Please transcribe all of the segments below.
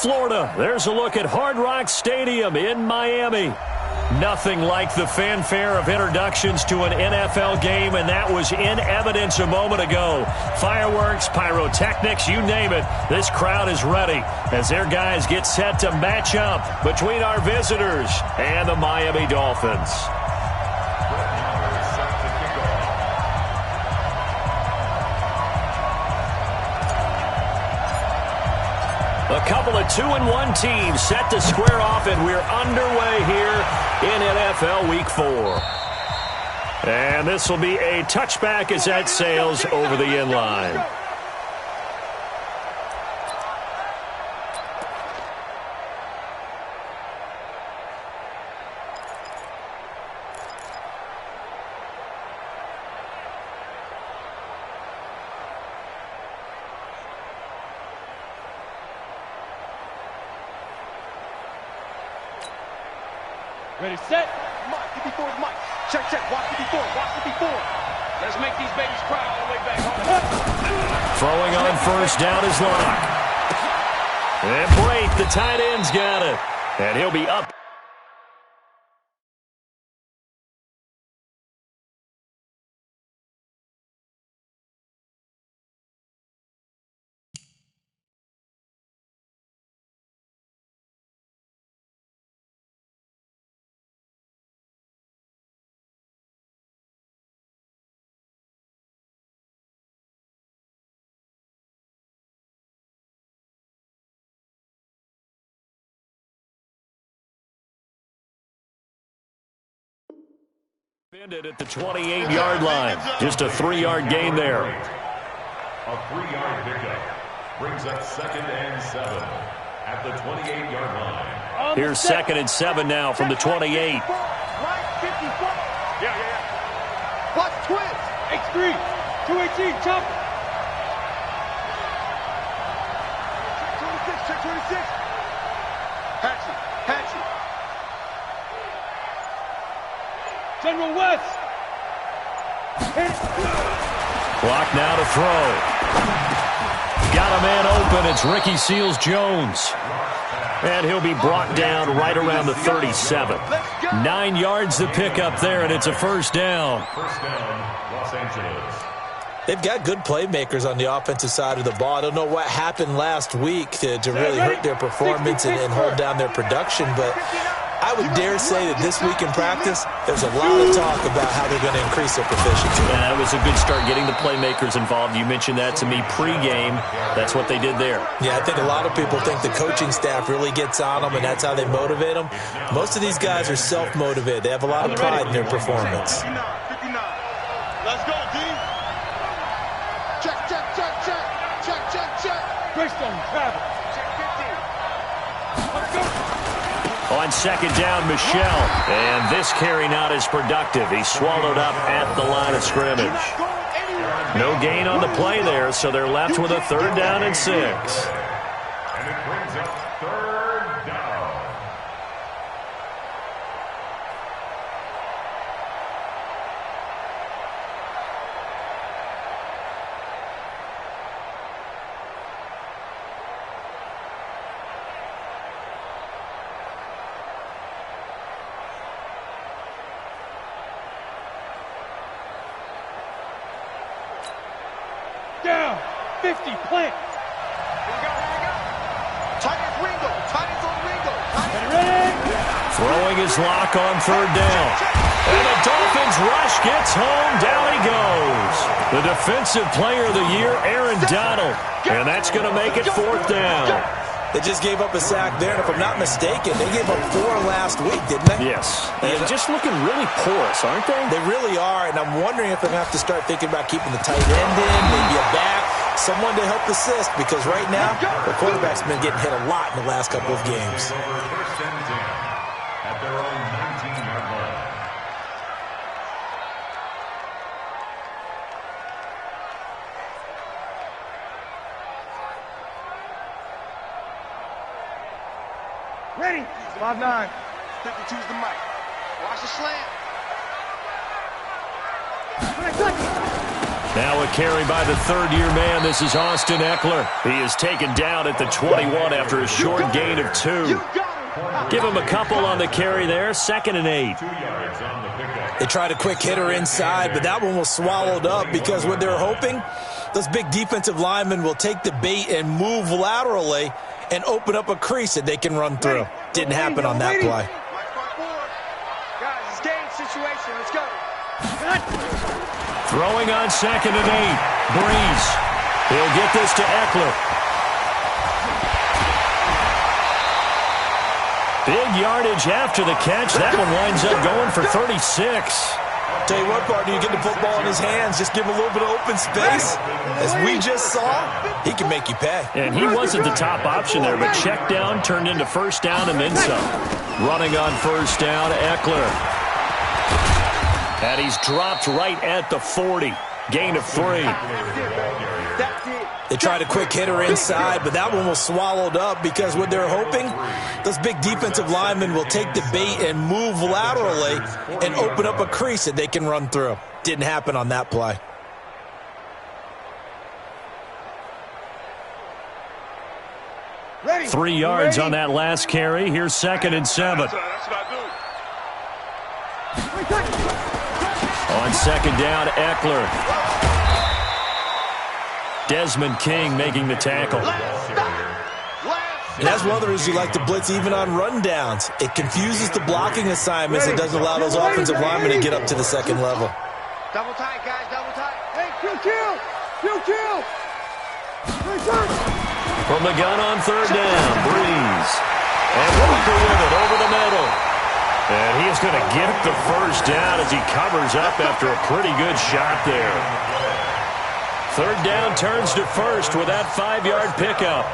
Florida. There's a look at Hard Rock Stadium in Miami. Nothing like the fanfare of introductions to an NFL game, and that was in evidence a moment ago. Fireworks, pyrotechnics, you name it. This crowd is ready as their guys get set to match up between our visitors and the Miami Dolphins. A couple of 2-1 teams set to square off, and we're underway here in NFL Week 4. And this will be a touchback as that sails over the end line. Ready, set. Mike, get before Mike. Check, check. Watch it before. Watch it before. Let's make these babies cry all the way back home. Throwing on first down is Locke. And Brate, the tight end's got it. And he'll be up. Ended at the 28-yard line. Just a 3-yard gain there. A 3-yard pickup brings up 2nd and 7 at the 28-yard line. Here's 2nd and 7 now from the 28. Yeah. Watch twins. X3. 218. Jump. Check 26. Hatchet. General West. Clock now to throw. Got a man open. It's Ricky Seals-Jones. And he'll be brought down right around the 37. 9 yards to pick up there, and it's a first down. First down, Los Angeles. They've got good playmakers on the offensive side of the ball. I don't know what happened last week to really hurt their performance and hold down their production, but I would dare say that this week in practice, there's a lot of talk about how they're going to increase their proficiency. Yeah, that was a good start getting the playmakers involved. You mentioned that to me pregame. That's what they did there. Yeah, I think a lot of people think the coaching staff really gets on them, and that's how they motivate them. Most of these guys are self-motivated. They have a lot of pride in their performance. 59. Let's go, D. Check. Greystone, travel. Check 15. Let's go. On second down, Michelle. And this carry not as productive. He's swallowed up at the line of scrimmage. No gain on the play there, so they're left with a 3rd down and 6. And it brings up 3rd down. Down. 50. Plant. Here we go. Tight ends on Ringo. Ready? Throwing his lock on 3rd down. And the Dolphins rush gets home. Down he goes. The defensive player of the year, Aaron Donald. And that's going to make it 4th down. They just gave up a sack there, and if I'm not mistaken, they gave up 4 last week, didn't they? Yes. And just looking really porous, aren't they? They really are, and I'm wondering if they're going to have to start thinking about keeping the tight end in, maybe a back, someone to help assist, because right now, the quarterback's been getting hit a lot in the last couple of games. First and 10 at their own 19-yard line. Ready? 5'9". 52's the mic. Watch the slant. Now a carry by the third-year man. This is Austin Eckler. He is taken down at the 21 after a short gain of 2. Give him a couple on the carry there. 2nd and 8. They tried a quick hitter inside, but that one was swallowed up because what they're hoping, those big defensive linemen will take the bait and move laterally and open up a crease that they can run through. Didn't happen on that play. Guys, it's game situation. Let's go. Throwing on 2nd and 8. Breeze. He'll get this to Eckler. Big yardage after the catch. That one winds up going for 36. Tell you what, partner, you get the football in his hands, just give him a little bit of open space. As we just saw, he can make you pay. And he wasn't the top option there, but check down turned into first down and then some. Running on first down, Eckler. And he's dropped right at the 40. Gain of 3. They tried a quick hitter inside, but that one was swallowed up because what they're hoping, those big defensive linemen will take the bait and move laterally and open up a crease that they can run through. Didn't happen on that play. Ready. 3 yards on that last carry. Here's 2nd and 7. That's what I do. On 2nd down, Eckler. Desmond King making the tackle. And that's one of the reasons you like to blitz even on rundowns. It confuses the blocking assignments. It doesn't allow those offensive linemen to get up to the second level. Double tight, guys. Double tight. Hey, kill. From the gun on 3rd down, Breeze. And Walker with it over the middle. And he is going to get the first down as he covers up after a pretty good shot there. 3rd down turns to first with that 5-yard pickup.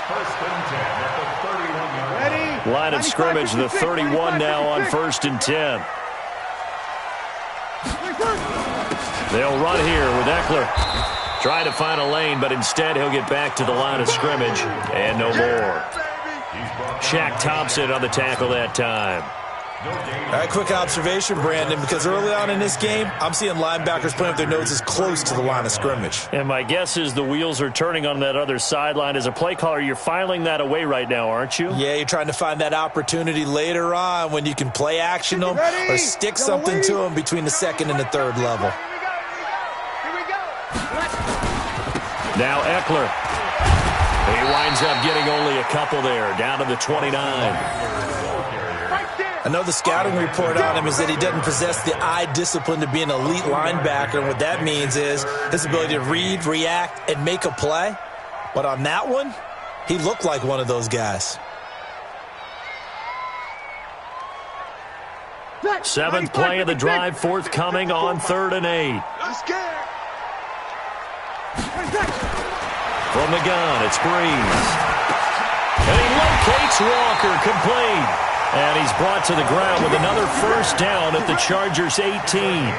1st and 10 at the 31-yard line. Ready. Line of scrimmage, the 31 now on 1st and 10. They'll run here with Eckler. Trying to find a lane, but instead he'll get back to the line of scrimmage. And no more. Shaq Thompson on the tackle that time. All right, quick observation, Brandon, because early on in this game, I'm seeing linebackers playing with their noses close to the line of scrimmage. And my guess is the wheels are turning on that other sideline. As a play caller, you're filing that away right now, aren't you? Yeah, you're trying to find that opportunity later on when you can play action them or stick something to them between the 2nd and the 3rd level. Here we go. Now Eckler. He winds up getting only a couple there, down to the 29. I know the scouting report on him is that he doesn't possess the eye discipline to be an elite linebacker, and what that means is his ability to read, react, and make a play. But on that one, he looked like one of those guys. 7th play of the drive, forthcoming on 3rd and 8. I'm scared. From the gun, it's Breeze. And he locates Walker, complete. And he's brought to the ground with another first down at the Chargers' 18.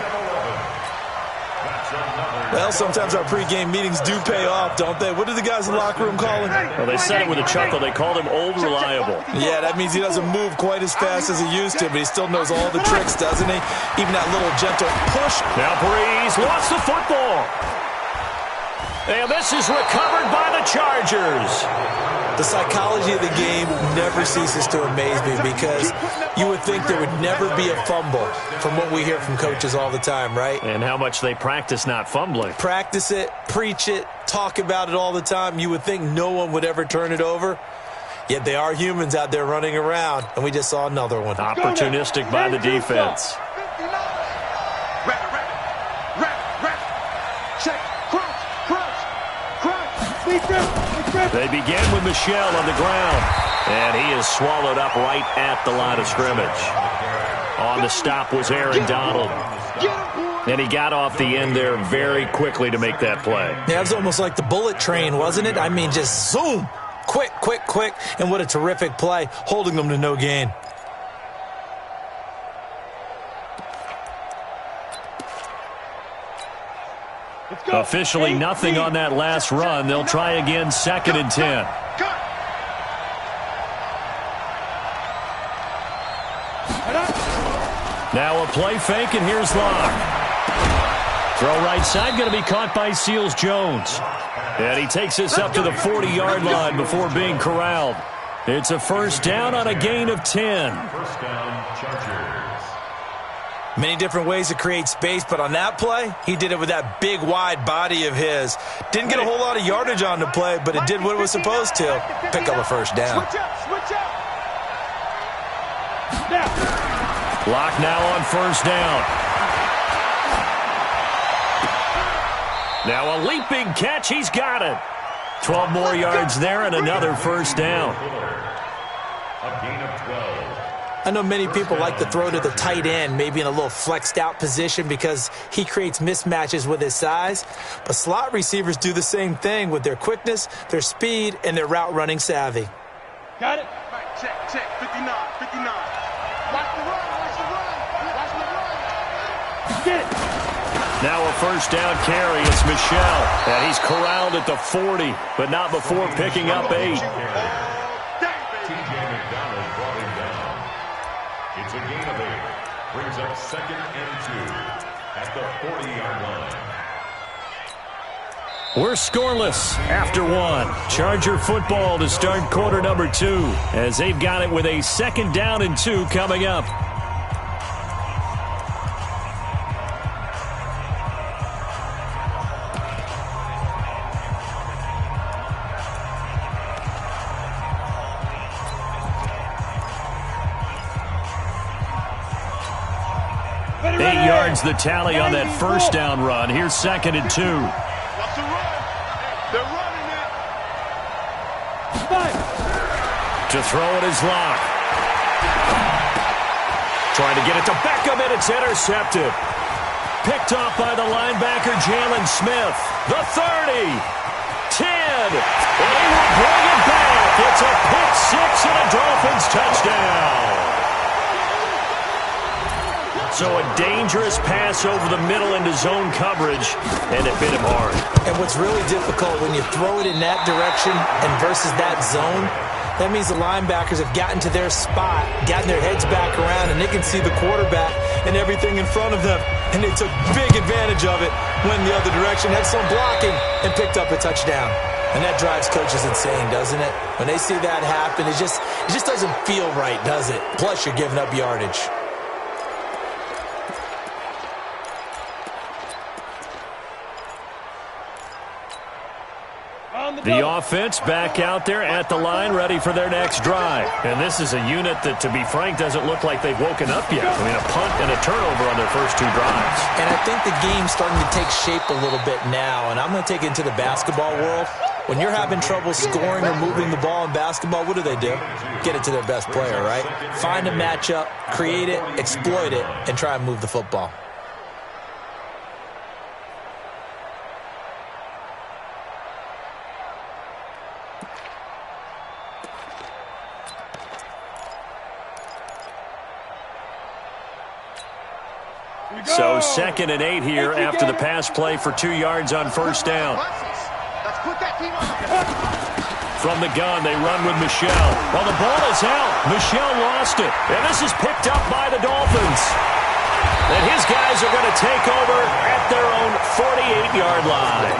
Well, sometimes our pregame meetings do pay off, don't they? What do the guys in the locker room call him? Well, they said it with a chuckle. They called him Old Reliable. Yeah, that means he doesn't move quite as fast as he used to, but he still knows all the tricks, doesn't he? Even that little gentle push. Now Breeze lost the football. And this is recovered by the Chargers. The psychology of the game never ceases to amaze me because you would think there would never be a fumble from what we hear from coaches all the time, right? And how much they practice not fumbling. Practice it, preach it, talk about it all the time. You would think no one would ever turn it over. Yet they are humans out there running around, and we just saw another one. Opportunistic by the defense. They begin with Michelle on the ground. And he is swallowed up right at the line of scrimmage. On the stop was Aaron Donald. And he got off the end there very quickly to make that play. Yeah, it was almost like the bullet train, wasn't it? I mean, just zoom. Quick, quick, quick. And what a terrific play, holding them to no gain. Officially nothing on that last run. They'll try again, 2nd and 10. Now a play fake, and here's Locke. Throw right side, going to be caught by Seals-Jones. And he takes us up to the 40-yard line before being corralled. It's a first down on a gain of 10. First down, Chargers. Many different ways to create space, but on that play, he did it with that big, wide body of his. Didn't get a whole lot of yardage on the play, but it did what it was supposed to. Pick up a first down. Switch up. Clock now on first down. Now a leaping catch. He's got it. 12 more yards there and another first down. A gain of 12. I know many people like to throw to the tight end, maybe in a little flexed out position because he creates mismatches with his size. But slot receivers do the same thing with their quickness, their speed, and their route running savvy. Got it? Right, check. 59. Watch the run. Get it. Now a first down carry. It's Michel. And he's corralled at the 40, but not before picking up 8. It's a gain of 8. Brings up 2nd and 2 at the 40-yard line. We're scoreless after 1. Charger football to start quarter number 2 as they've got it with a 2nd down and 2 coming up. The tally on that first down run. Here's 2nd and 2. Watch the run. They're running it. To throw it is Locke. Trying to get it to Beckham, and it's intercepted. Picked off by the linebacker, Jalen Smith. The 30. 10. And he will bring it back. It's a pick six and a Dolphins touchdown. So a dangerous pass over the middle into zone coverage, and it bit him hard. And what's really difficult when you throw it in that direction and versus that zone, that means the linebackers have gotten to their spot, gotten their heads back around, and they can see the quarterback and everything in front of them. And they took big advantage of it, went the other direction, had some blocking, and picked up a touchdown. And that drives coaches insane, doesn't it? When they see that happen, it just doesn't feel right, does it? Plus, you're giving up yardage. The offense back out there at the line, ready for their next drive. And this is a unit that, to be frank, doesn't look like they've woken up yet. I mean, a punt and a turnover on their first 2 drives. And I think the game's starting to take shape a little bit now, and I'm going to take it into the basketball world. When you're having trouble scoring or moving the ball in basketball, what do? Get it to their best player, right? Find a matchup, create it, exploit it, and try and move the football. So 2nd and 8 here after the pass play for 2 yards on first down. From the gun, they run with Michel. Well, the ball is out. Michel lost it. And this is picked up by the Dolphins. And his guys are going to take over at their own 48-yard line.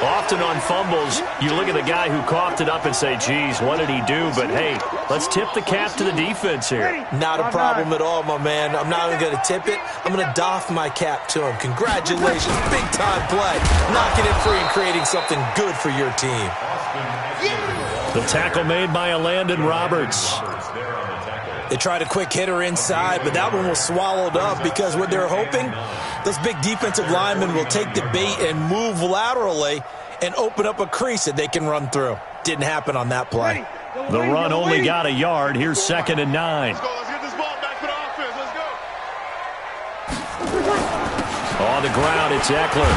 Often on fumbles, you look at the guy who coughed it up and say, geez, what did he do? But, hey, let's tip the cap to the defense here. Not a problem at all, my man. I'm not even going to tip it. I'm going to doff my cap to him. Congratulations. Big-time play. Knocking it free and creating something good for your team. The tackle made by Landon Roberts. They tried a quick hitter inside, but that one was swallowed up because what they're hoping, those big defensive linemen will take the bait and move laterally and open up a crease that they can run through. Didn't happen on that play. The run only got a yard. Here's 2nd and 9. Let's get this ball back for the offense. Let's go. On the ground, it's Eckler.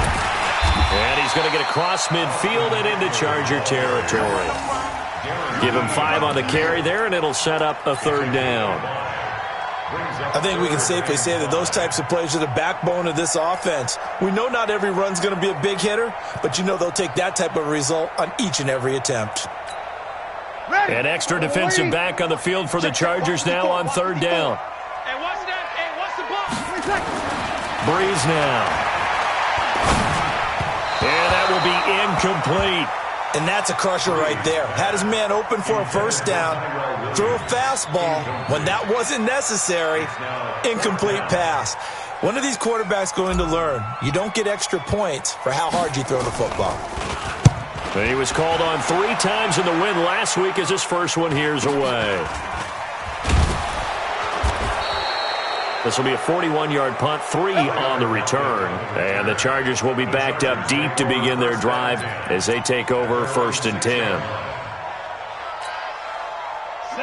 And he's going to get across midfield and into Charger territory. Give him 5 on the carry there, and it'll set up a 3rd down. I think we can safely say that those types of plays are the backbone of this offense. We know not every run's going to be a big hitter, but you know they'll take that type of result on each and every attempt. An extra defensive back on the field for the Chargers now on 3rd down. And watch that. And watch the ball. Breeze now. be incomplete. And that's a crusher right there. Had his man open for a first down, threw a fastball when that wasn't necessary, incomplete pass. One of these quarterbacks going to learn, you don't get extra points for how hard you throw the football. He was called on 3 times in the win last week as his first one here's away. This will be a 41-yard punt, 3 on the return. And the Chargers will be backed up deep to begin their drive as they take over 1st and 10.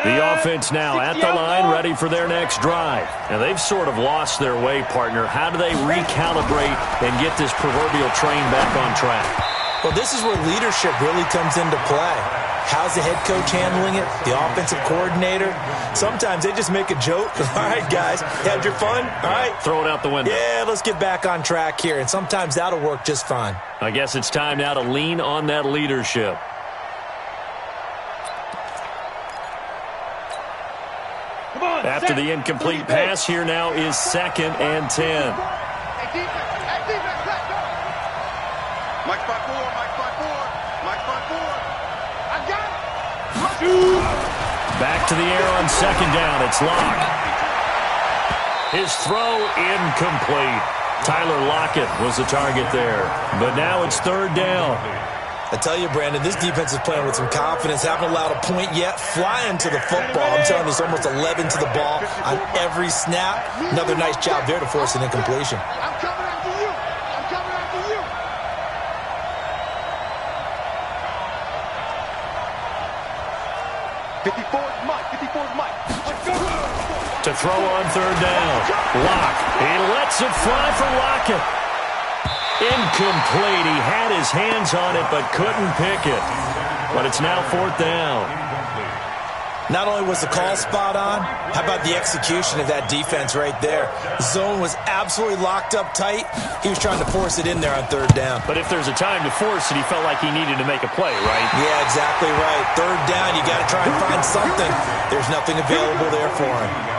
The offense now at the line, ready for their next drive. And they've sort of lost their way, partner. How do they recalibrate and get this proverbial train back on track? Well, this is where leadership really comes into play. How's the head coach handling it? The offensive coordinator? Sometimes they just make a joke. All right, guys, had your fun? All right. Throw it out the window. Yeah, let's get back on track here. And sometimes that'll work just fine. I guess it's time now to lean on that leadership. After the incomplete pass, here now is 2nd and 10. Back to the air on 2nd down. It's Locke. His throw incomplete. Tyler Lockett was the target there. But now it's 3rd down. I tell you, Brandon, this defense is playing with some confidence. Haven't allowed a point yet. Flying to the football. I'm telling you, it's almost 11 to the ball on every snap. Another nice job there to force an incompletion. I'm coming after you. I'm coming after you. To throw on 3rd down. Locke. He lets it fly for Lockett. Incomplete. He had his hands on it but couldn't pick it. But it's now 4th down. Not only was the call spot on, how about the execution of that defense right there? Zone was absolutely locked up tight. He was trying to force it in there on 3rd down. But if there's a time to force it, he felt like he needed to make a play, right? Yeah, exactly right. 3rd down, you got to try and find something. There's nothing available there for him.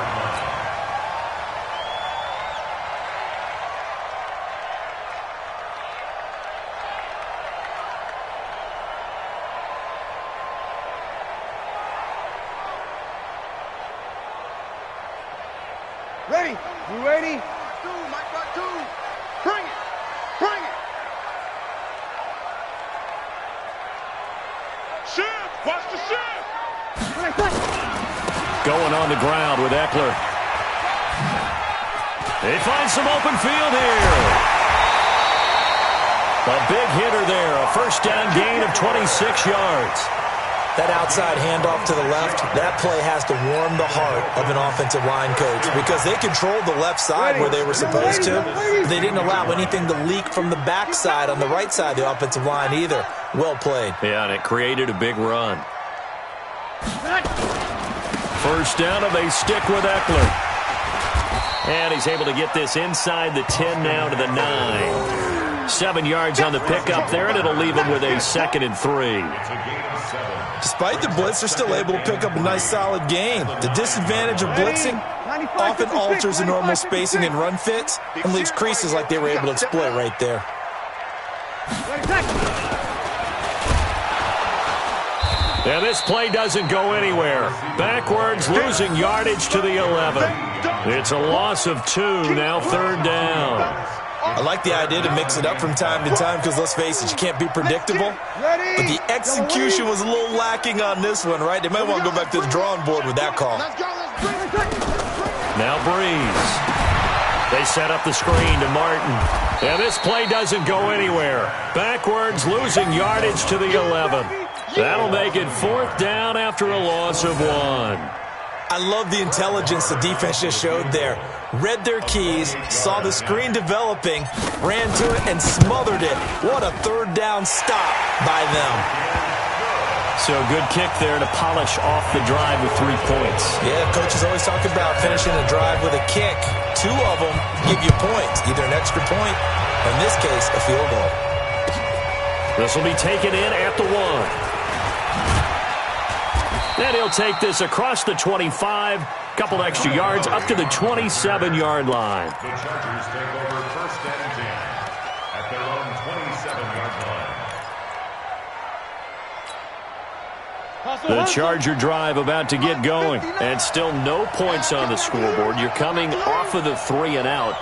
Ready? You ready? Mike, bring it! Bring it! Shift! Watch the shift! Going on the ground with Eckler. They find some open field here. A big hitter there. A 1st down gain of 26 yards. That outside handoff to the left, that play has to warm the heart of an offensive line coach because they controlled the left side where they were supposed to. They didn't allow anything to leak from the backside on the right side of the offensive line either. Well played. Yeah, and it created a big run. 1st down, and they stick with Eckler. And he's able to get this inside the 10 now to the 9. 7 yards on the pickup there, and it'll leave him with a 2nd and 3. Despite the blitz, they're still able to pick up a nice, solid gain. The disadvantage of blitzing often alters the normal spacing and run fits and leaves creases like they were able to exploit right there. And this play doesn't go anywhere. Backwards, losing yardage to the 11. It's a loss of 2, now 3rd down. I like the idea to mix it up from time to time because, let's face it, you can't be predictable. But the execution was a little lacking on this one, right? They might want to go back to the drawing board with that call. Now Breeze. They set up the screen to Martin. And this play doesn't go anywhere. Backwards, losing yardage to the 11. That'll make it 4th down after a loss of 1. I love the intelligence the defense just showed there. Read their keys, saw the screen developing, ran to it, and smothered it. What a 3rd down stop by them. So good kick there to polish off the drive with 3 points. Yeah, coaches always talk about finishing a drive with a kick. 2 of them give you points, either an extra point or, in this case, a field goal. This will be taken in at the 1. And he'll take this across the 25, couple extra yards up to the 27-yard line. The Chargers take over 1st and 10 at their own 27-yard line. The Charger drive about to get going. And still no points on the scoreboard. You're coming off of the 3 and out.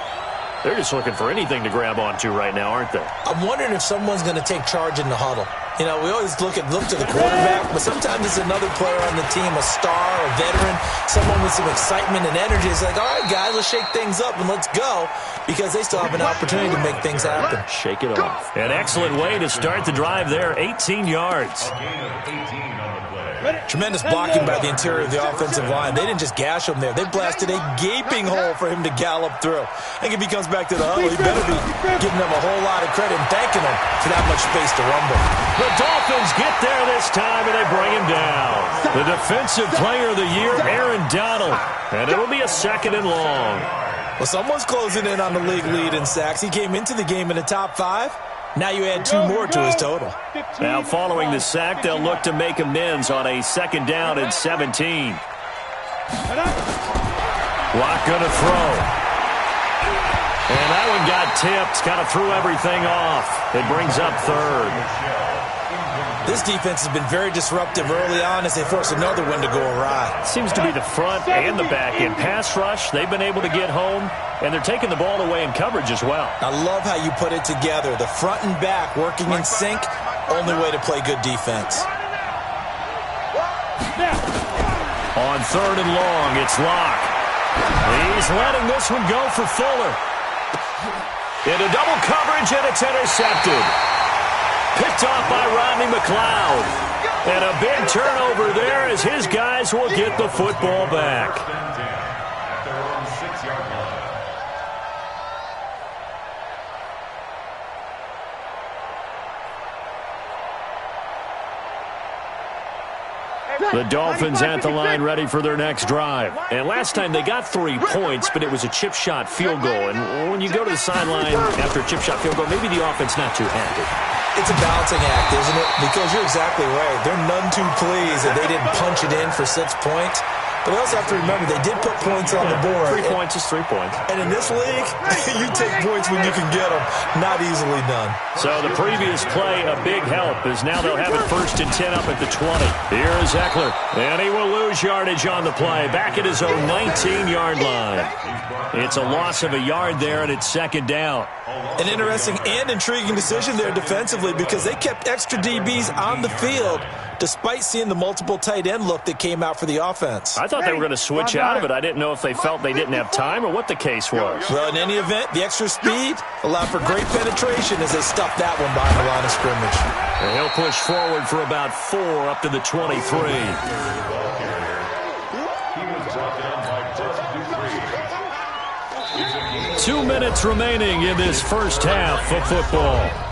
They're just looking for anything to grab onto right now, aren't they? I'm wondering if someone's going to take charge in the huddle. You know, we always look to the quarterback, but sometimes it's another player on the team, a star, a veteran, someone with some excitement and energy. It's like, all right, guys, let's shake things up and let's go, because they still have an opportunity to make things happen. Shake it off. An excellent way to start the drive there, 18 yards. Tremendous blocking by the interior of the offensive line. They didn't just gash him there. They blasted a gaping hole for him to gallop through. I think if he comes back to the huddle, he better be giving them a whole lot of credit and thanking them for that much space to rumble. The Dolphins get there this time, and they bring him down. The Defensive Player of the Year, Aaron Donald. And it'll be a 2nd and long. Well, someone's closing in on the league lead in sacks. He came into the game in the top 5. Now you add 2 more to his total. Now following the sack, they'll look to make amends on a 2nd down and 17. Watt going to throw. And that one got tipped. Kind of threw everything off. It brings up 3rd. This defense has been very disruptive early on as they force another one to go awry. Seems to be the front and the back end. Pass rush, they've been able to get home, and they're taking the ball away in coverage as well. I love how you put it together. The front and back working in sync, only way to play good defense. On 3rd and long, it's Locke. He's letting this one go for Fuller. Into double coverage, and it's intercepted. Picked off by Rodney McLeod. And a big turnover there as his guys will get the football back. At their own 6-yard line. The Dolphins at the line ready for their next drive. And last time they got 3 points, but it was a chip shot field goal. And when you go to the sideline after a chip shot field goal, maybe the offense not too happy. It's a balancing act, isn't it? Because you're exactly right. They're none too pleased that they didn't punch it in for 6 points. But we also have to remember they did put points on the board. 3 points is 3 points. And in this league, you take points when you can get them. Not easily done. So the previous play, a big help, as now they'll have it 1st and 10 up at the 20. Here's Eckler, and he will lose yardage on the play. Back at his own 19-yard line. It's a loss of a yard there, and it's 2nd down. An interesting and intriguing decision there defensively because they kept extra DBs on the field despite seeing the multiple tight end look that came out for the offense. I thought they were going to switch out of it. I didn't know if they felt they didn't have time or what the case was. Well, in any event, the extra speed allowed for great penetration as they stuffed that one behind the line of scrimmage. And he'll push forward for about 4 up to the 23. He was brought down by Buck Dupree. 2 minutes remaining in this first half of football.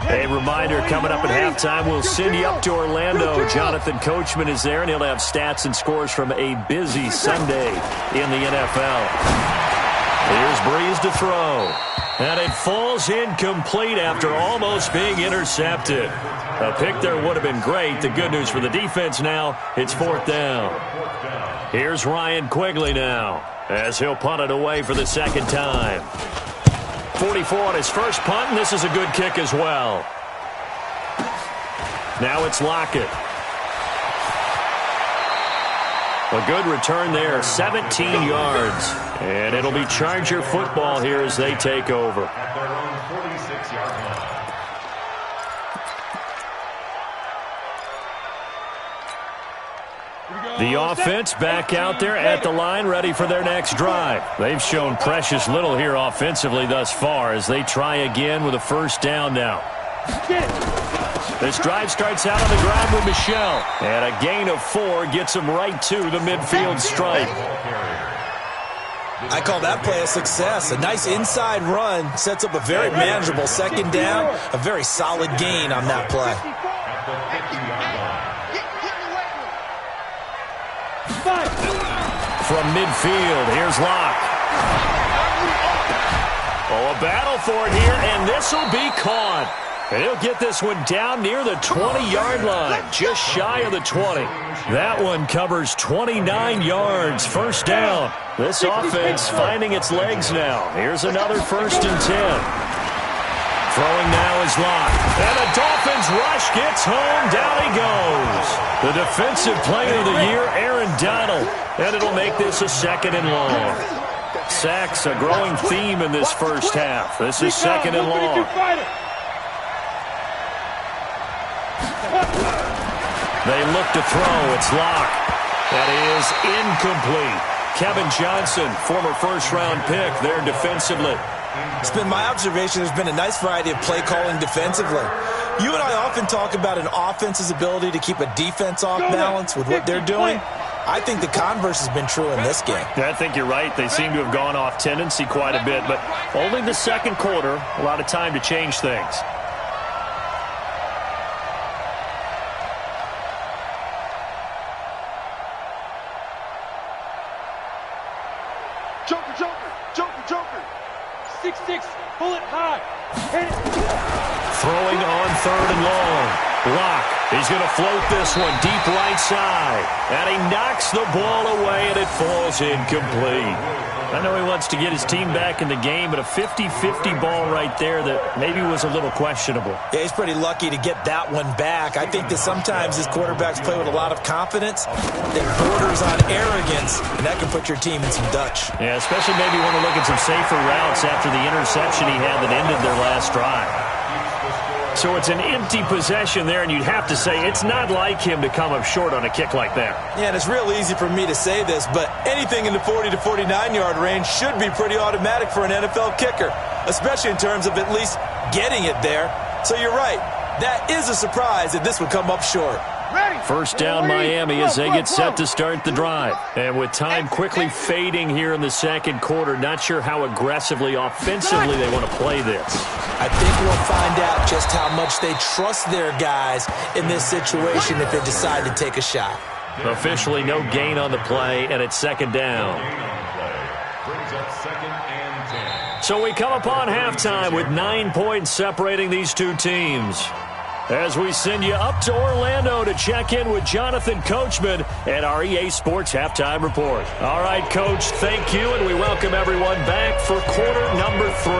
A reminder, coming up at halftime, we'll send you up to Orlando. Jonathan Coachman is there, and he'll have stats and scores from a busy Sunday in the NFL. Here's Breeze to throw. And it falls incomplete after almost being intercepted. A pick there would have been great. The good news for the defense now, it's 4th down. Here's Ryan Quigley now, as he'll punt it away for the 2nd time. 44 on his first punt, and this is a good kick as well. Now it's Lockett. A good return there, 17 yards. And it'll be Charger football here as they take over. At their own 46-yard line. The offense back out there at the line, ready for their next drive. They've shown precious little here offensively thus far as they try again with a 1st down now. This drive starts out on the ground with Michel. And a gain of 4 gets him right to the midfield stripe. I call that play a success. A nice inside run sets up a very manageable 2nd down. A very solid gain on that play. At the 50-yard line. From midfield, here's Locke. Oh, a battle for it here, and this will be caught. And he'll get this one down near the 20-yard line, just shy of the 20. That one covers 29 yards, first down. This offense finding its legs now. Here's another 1st and 10. Throwing now is Locke. And the Dolphins rush gets home. Down he goes. The defensive player of the year, Aaron Donald. And it'll make this a 2nd and long. Sacks, a growing theme in this first half. This is 2nd and long. They look to throw. It's Locke. That is incomplete. Kevin Johnson, former first-round pick there defensively. It's been my observation there's been a nice variety of play calling defensively. You and I often talk about an offense's ability to keep a defense off balance with what they're doing. I think the converse has been true in this game. Yeah, I think you're right. They seem to have gone off tendency quite a bit, but only the second quarter, a lot of time to change things. Joker. 6'6", pull it high. Throwing on 3rd and long. Block. He's going to float this one deep right side. And he knocks the ball away, and it falls incomplete. I know he wants to get his team back in the game, but a 50-50 ball right there that maybe was a little questionable. Yeah, he's pretty lucky to get that one back. I think that sometimes his quarterbacks play with a lot of confidence that borders on arrogance, and that can put your team in some Dutch. Yeah, especially maybe want to look at some safer routes after the interception he had that ended their last drive. So it's an empty possession there, and you'd have to say it's not like him to come up short on a kick like that. Yeah, and it's real easy for me to say this, but anything in the 40 to 49-yard range should be pretty automatic for an NFL kicker, especially in terms of at least getting it there. So you're right. That is a surprise that this would come up short. First down Miami as they get set to start the drive. And with time quickly fading here in the second quarter, not sure how aggressively, offensively they want to play this. I think we'll find out just how much they trust their guys in this situation if they decide to take a shot. Officially no gain on the play, and it's 2nd down. So we come upon halftime with 9 points separating these two teams. As we send you up to Orlando to check in with Jonathan Coachman at our EA Sports Halftime Report. All right, Coach, thank you, and we welcome everyone back for quarter number 3.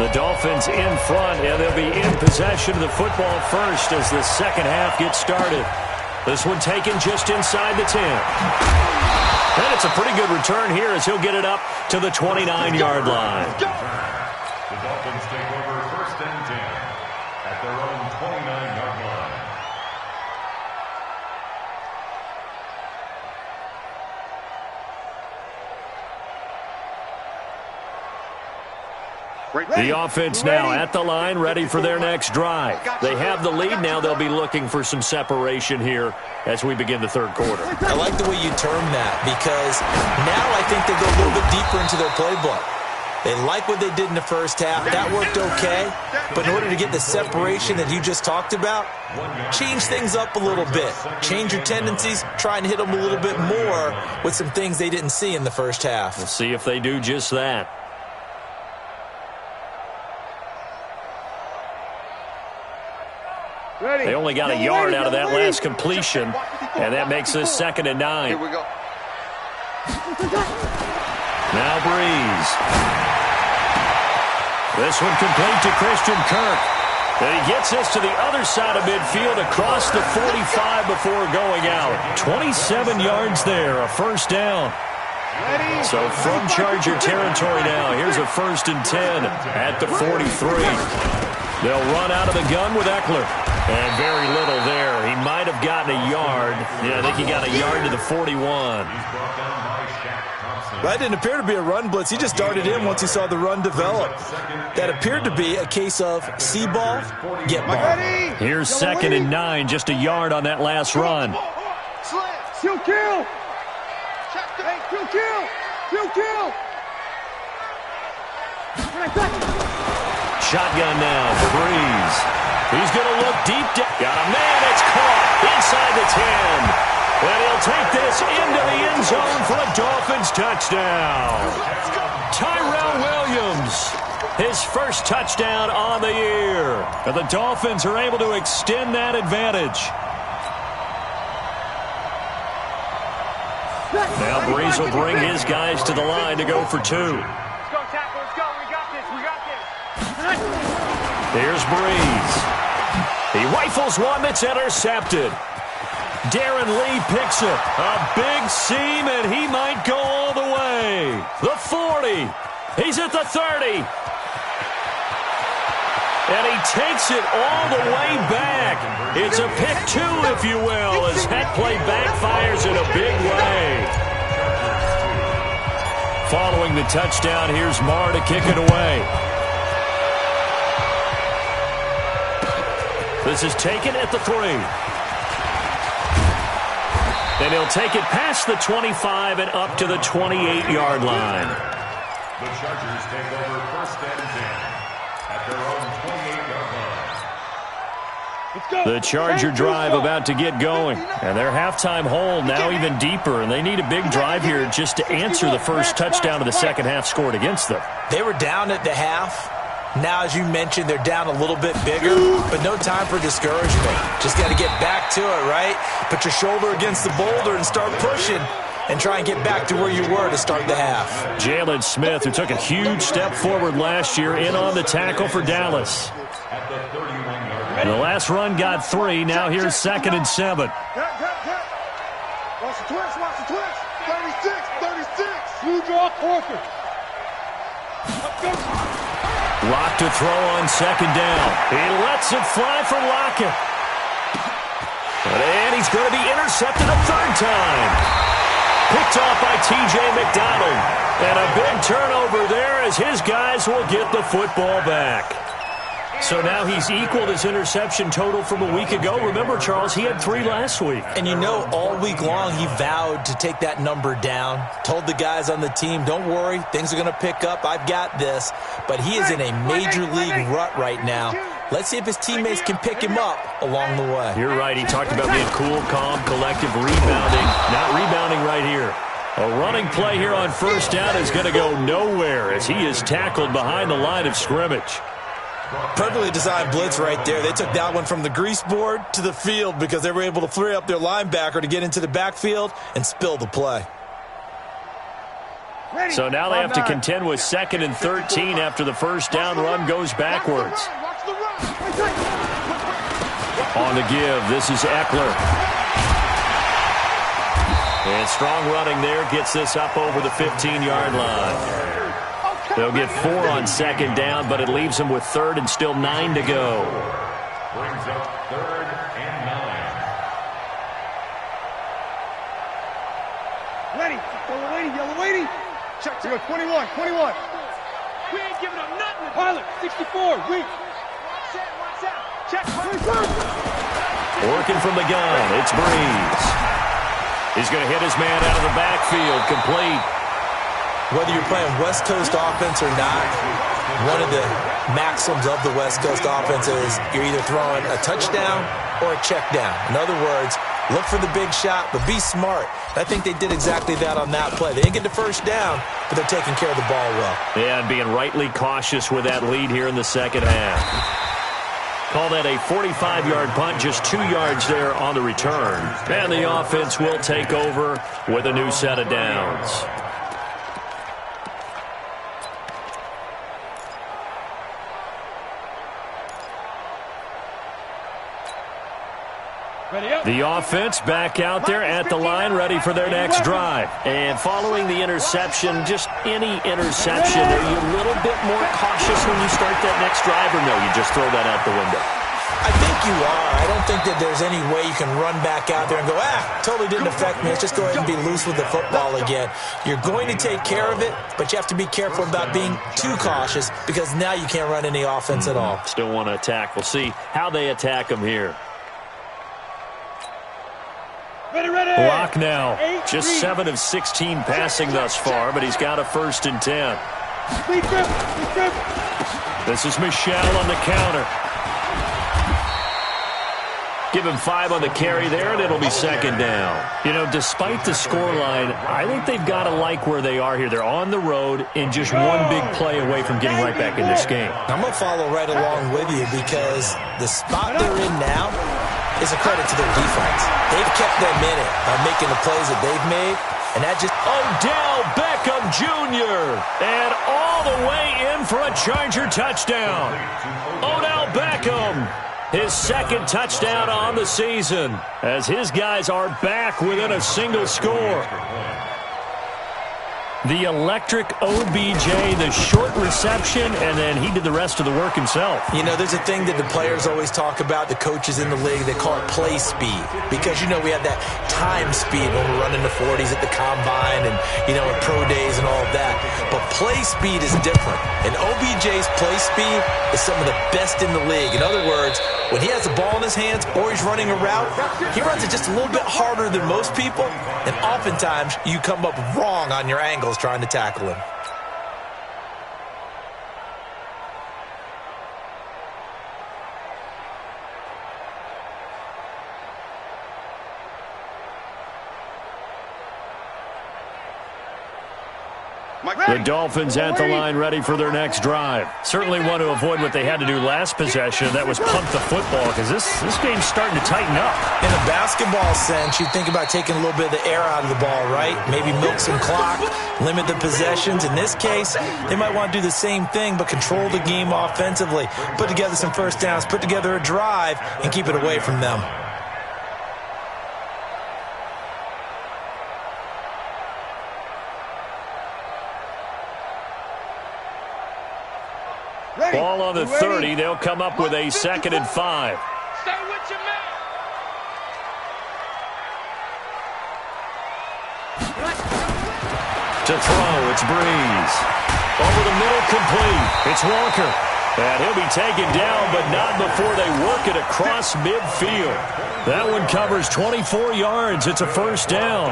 The Dolphins in front, and they'll be in possession of the football first as the second half gets started. This one taken just inside the 10. And it's a pretty good return here as he'll get it up to the 29-yard line. The Dolphins take over 1st and 10 at their own 29-yard line. The offense now at the line, ready for their next drive. They have the lead now. They'll be looking for some separation here as we begin the third quarter. I like the way you term that because now I think they go a little bit deeper into their playbook. They like what they did in the first half. That worked okay. But in order to get the separation that you just talked about, change things up a little bit. Change your tendencies. Try and hit them a little bit more with some things they didn't see in the first half. We'll see if they do just that. They only got a yard out of that last completion, and that makes this 2nd and 9. Here we go. Now Breeze. This one complete to Christian Kirk. And he gets this to the other side of midfield across the 45 before going out. 27 yards there, a first down. So from Charger territory now, here's a 1st and 10 at the 43. They'll run out of the gun with Eckler. And very little there. He might have gotten a yard. Yeah, I think he got a yard to the 41. That didn't appear to be a run blitz. He just darted in once he saw the run develop. That appeared to be a case of see ball, get ball. Here's 2nd and 9, just a yard on that last run. Kill. Kill. Shotgun now for Breeze. He's going to look deep down. Got a man. It's caught inside the 10. And he'll take this into the end zone for a Dolphins touchdown. Tyrell Williams, his first touchdown on the year. And the Dolphins are able to extend that advantage. Now Breeze will bring his guys to the line to go for two. Let's go, tackle. Let's go. We got this. We got this. Here's Breeze. He rifles one that's intercepted. Darren Lee picks it. A big seam, and he might go all the way. The 40. He's at the 30. And he takes it all the way back. It's a pick two, if you will, as that play backfires in a big way. Following the touchdown, here's Marr to kick it away. This is taken at the 3. And he'll take it past the 25 and up to the 28-yard line. The Chargers take over first and 10 at their own 28-yard line. Let's go. The Charger drive about to get going. And their halftime hole now even deeper. And they need a big drive here just to answer the first touchdown of the second half scored against them. They were down at the half. Now, as you mentioned, they're down a little bit bigger, but no time for discouragement. Just got to get back to it, right? Put your shoulder against the boulder and start pushing and try and get back to where you were to start the half. Jalen Smith, who took a huge step forward last year, in on the tackle for Dallas. And the last run got 3. Now here's 2nd and 7. Watch the twist. Watch the twist. 36. Blue draw, Corker. Lock to throw on 2nd down. He lets it fly for Lockett. And he's going to be intercepted a 3rd time. Picked off by T.J. McDonald. And a big turnover there as his guys will get the football back. So now he's equaled his interception total from a week ago. Remember, Charles, he had 3 last week. And you know, all week long he vowed to take that number down. Told the guys on the team, don't worry, things are going to pick up. I've got this. But he is in a major league rut right now. Let's see if his teammates can pick him up along the way. You're right. He talked about being cool, calm, collective, rebounding. Not rebounding right here. A running play here on 1st down is going to go nowhere as he is tackled behind the line of scrimmage. Perfectly designed blitz right there. They took that one from the grease board to the field because they were able to free up their linebacker to get into the backfield and spill the play. So now they have to contend with 2nd and 13 after the 1st down run goes backwards. On the give, this is Eckler. And strong running there gets this up over the 15-yard line. They'll get 4 on 2nd down, but it leaves them with 3rd and still 9 to go. Brings up 3rd and 9. Ready. Yellow lady. Check. 21. We ain't giving up nothing. Pilot, 64. Weak. Watch out. Check. Working from the gun, it's Breeze. He's going to hit his man out of the backfield, complete. Whether you're playing West Coast offense or not, one of the maxims of the West Coast offense is you're either throwing a touchdown or a check down. In other words, look for the big shot, but be smart. I think they did exactly that on that play. They didn't get the 1st down, but they're taking care of the ball well. Yeah, and being rightly cautious with that lead here in the 2nd half. Call that a 45-yard punt, just 2 yards there on the return. And the offense will take over with a new set of downs. The offense back out there at the line, ready for their next drive. And following the interception, just any interception, are you a little bit more cautious when you start that next drive, or no, you just throw that out the window? I think you are. I don't think that there's any way you can run back out there and go, totally didn't affect me. Let's just go ahead and be loose with the football again. You're going to take care of it, but you have to be careful about being too cautious because now you can't run any offense at all. Still want to attack. We'll see how they attack them here. Ready. Lock now. Just 7 of 16 passing thus far, but he's got a 1st and 10. This is Michelle on the counter. Give him 5 on the carry there, and it'll be second down. You know, despite the scoreline, I think they've got to like where they are here. They're on the road and just one big play away from getting right back in this game. I'm going to follow right along with you because the spot they're in now is a credit to their defense. They've kept them in it by making the plays that they've made, and that just... Odell Beckham Jr. and all the way in for a Charger touchdown. Odell Beckham, his second touchdown on the season, as his guys are back within a single score. The electric OBJ, the short reception, and then he did the rest of the work himself. You know, there's a thing that the players always talk about, the coaches in the league, they call it play speed. Because, you know, we have that time speed when we're running the 40s at the combine and, you know, at pro days and all of that. But play speed is different. And OBJ's play speed is some of the best in the league. In other words, when he has the ball in his hands or he's running a route, he runs it just a little bit harder than most people. And oftentimes, you come up wrong on your angles trying to tackle him. The Dolphins at the line ready for their next drive. Certainly want to avoid what they had to do last possession. That was pump the football because this game's starting to tighten up. In a basketball sense, you think about taking a little bit of the air out of the ball, right? Maybe milk some clock, limit the possessions. In this case, they might want to do the same thing but control the game offensively. Put together some first downs, put together a drive, and keep it away from them. Ball on the 30. They'll come up with a 2nd and 5. Stay with your man. To throw, it's Breeze. Over the middle, complete. It's Walker. And he'll be taken down, but not before they work it across midfield. That one covers 24 yards. It's a first down.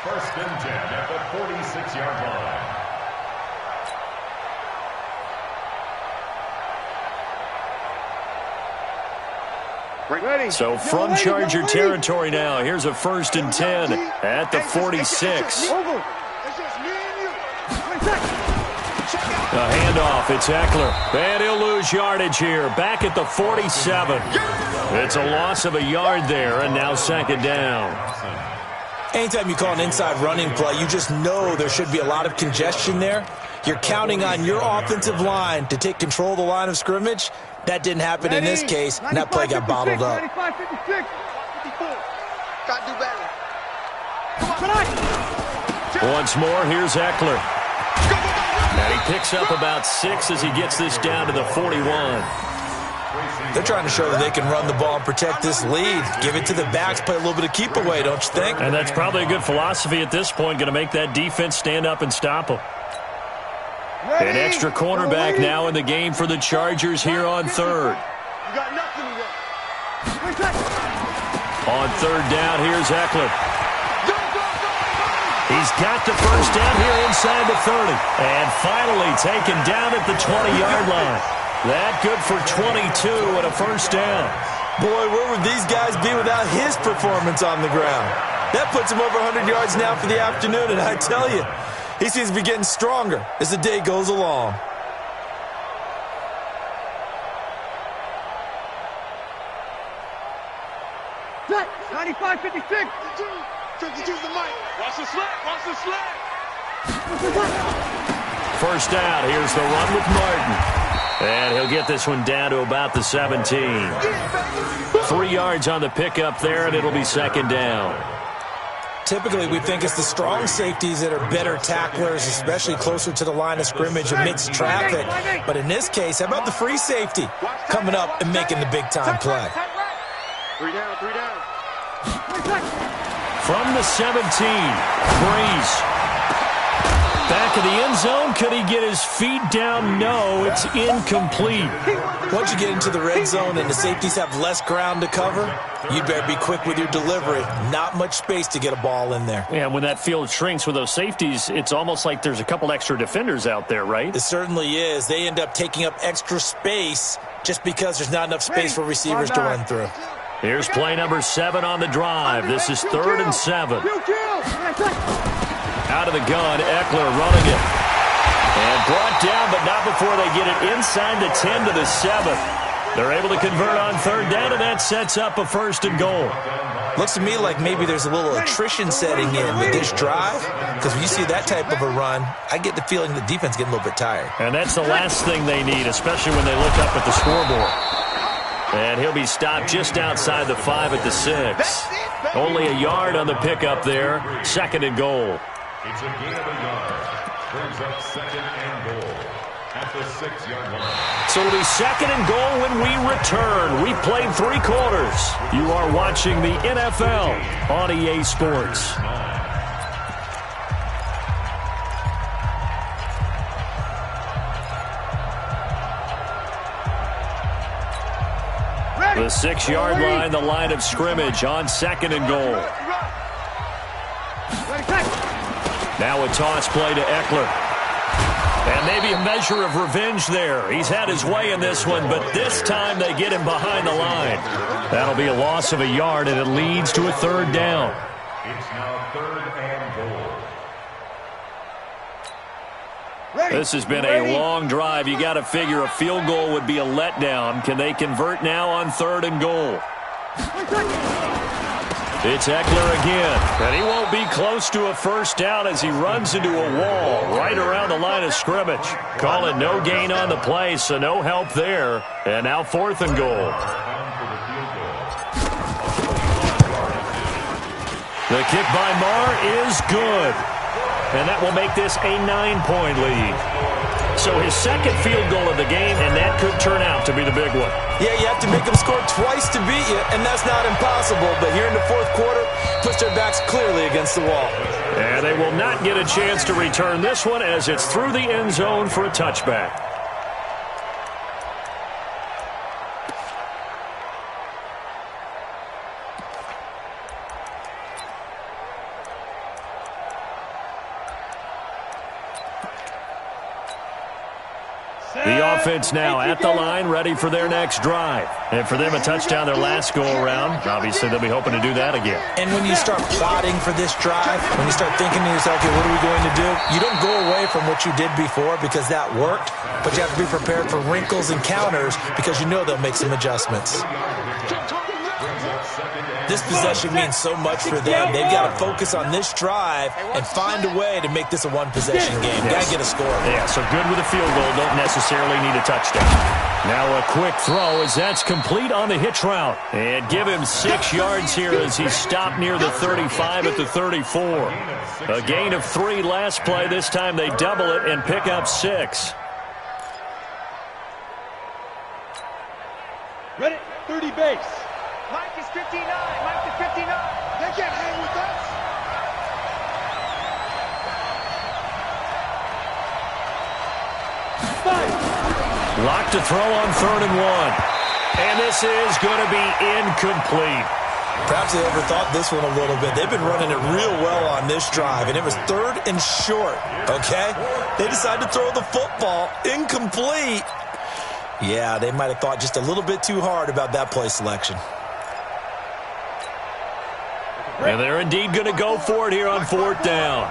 First and 10 at the 46-yard line. So from Charger territory now, here's a 1st and 10 at the 46. A handoff, it's Eckler. And he'll lose yardage here, back at the 47. It's a loss of a yard there, and now 2nd down. Anytime you call an inside running play, you just know there should be a lot of congestion there. You're counting on your offensive line to take control of the line of scrimmage. That didn't happen in this case, and that play got bottled up. Once more, here's Eckler. And he picks up about 6 as he gets this down to the 41. They're trying to show that they can run the ball and protect this lead. Give it to the backs, play a little bit of keep away, don't you think? And that's probably a good philosophy at this point, going to make that defense stand up and stop them. An extra cornerback now in the game for the Chargers here on 3rd. On 3rd down, here's Eckler. He's got the first down here inside the 30. And finally taken down at the 20-yard line. That good for 22 and a first down. Boy, where would these guys be without his performance on the ground? That puts him over 100 yards now for the afternoon, and I tell you, he seems to be getting stronger as the day goes along. Set. 95-56. Use the mic. Watch the slap. Watch the slap. First down. Here's the run with Martin. And he'll get this one down to about the 17. 3 yards on the pickup there, and it'll be 2nd down. Typically, we think it's the strong safeties that are better tacklers, especially closer to the line of scrimmage amidst traffic. But in this case, how about the free safety coming up and making the big-time play? 3 down, 3 down. From the 17, Breeze. Back of the end zone. Could he get his feet down? No, it's incomplete. Once you get into the red zone and the safeties have less ground to cover, you'd better be quick with your delivery. Not much space to get a ball in there. Yeah, when that field shrinks with those safeties, it's almost like there's a couple extra defenders out there, right? It certainly is. They end up taking up extra space just because there's not enough space for receivers to run through. Here's play number 7 on the drive. This is 3rd and 7. Out of the gun, Eckler running it. And brought down, but not before they get it inside the 10 to the 7. They're able to convert on 3rd down, and that sets up a 1st and goal. Looks to me like maybe there's a little attrition setting in with this drive, because when you see that type of a run, I get the feeling the defense getting a little bit tired. And that's the last thing they need, especially when they look up at the scoreboard. And he'll be stopped just outside the 5 at the 6. Only a yard on the pickup there. 2nd and goal. It's a gain of a yard. Brings up 2nd and goal at the 6-yard line. So it'll be 2nd and goal when we return. We've played 3 quarters. You are watching the NFL on EA Sports. The 6-yard line, the line of scrimmage on 2nd and goal. Now a toss play to Eckler. And maybe a measure of revenge there. He's had his way in this one, but this time they get him behind the line. That'll be a loss of a yard, and it leads to a 3rd down. It's now 3rd and goal. This has been a long drive. You got to figure a field goal would be a letdown. Can they convert now on 3rd and goal? It's Eckler again, and he won't be close to a 1st down as he runs into a wall right around the line of scrimmage. Call it no gain on the play, so no help there. And now 4th and goal. The kick by Marr is good. And that will make this a 9-point lead. So his 2nd field goal of the game, and that could turn out to be the big one. Yeah, you have to make them score twice to beat you, and that's not impossible. But here in the 4th quarter, push their backs clearly against the wall. And they will not get a chance to return this one as it's through the end zone for a touchback. The offense now at the line, ready for their next drive. And for them, a touchdown their last go-around. Obviously, they'll be hoping to do that again. And when you start plotting for this drive, when you start thinking to yourself, okay, what are we going to do? You don't go away from what you did before because that worked, but you have to be prepared for wrinkles and counters because you know they'll make some adjustments. This possession means so much for them. They've got to focus on this drive and find a way to make this a one-possession game. Got to get a score. Yeah, so good with a field goal. Don't necessarily need a touchdown. Now a quick throw as that's complete on the hitch route. And give him 6 yards here as he's stopped near the 35 at the 34. A gain of 3 last play. This time they double it and pick up 6. Ready, 30 base. Mike is 59. Mike is 59. They can't hang with us. Locked to throw on 3rd and 1. And this is going to be incomplete. Perhaps they overthought this one a little bit. They've been running it real well on this drive, and it was 3rd and short, okay? They decided to throw the football incomplete. Yeah, they might have thought just a little bit too hard about that play selection. And they're indeed going to go for it here on 4th down.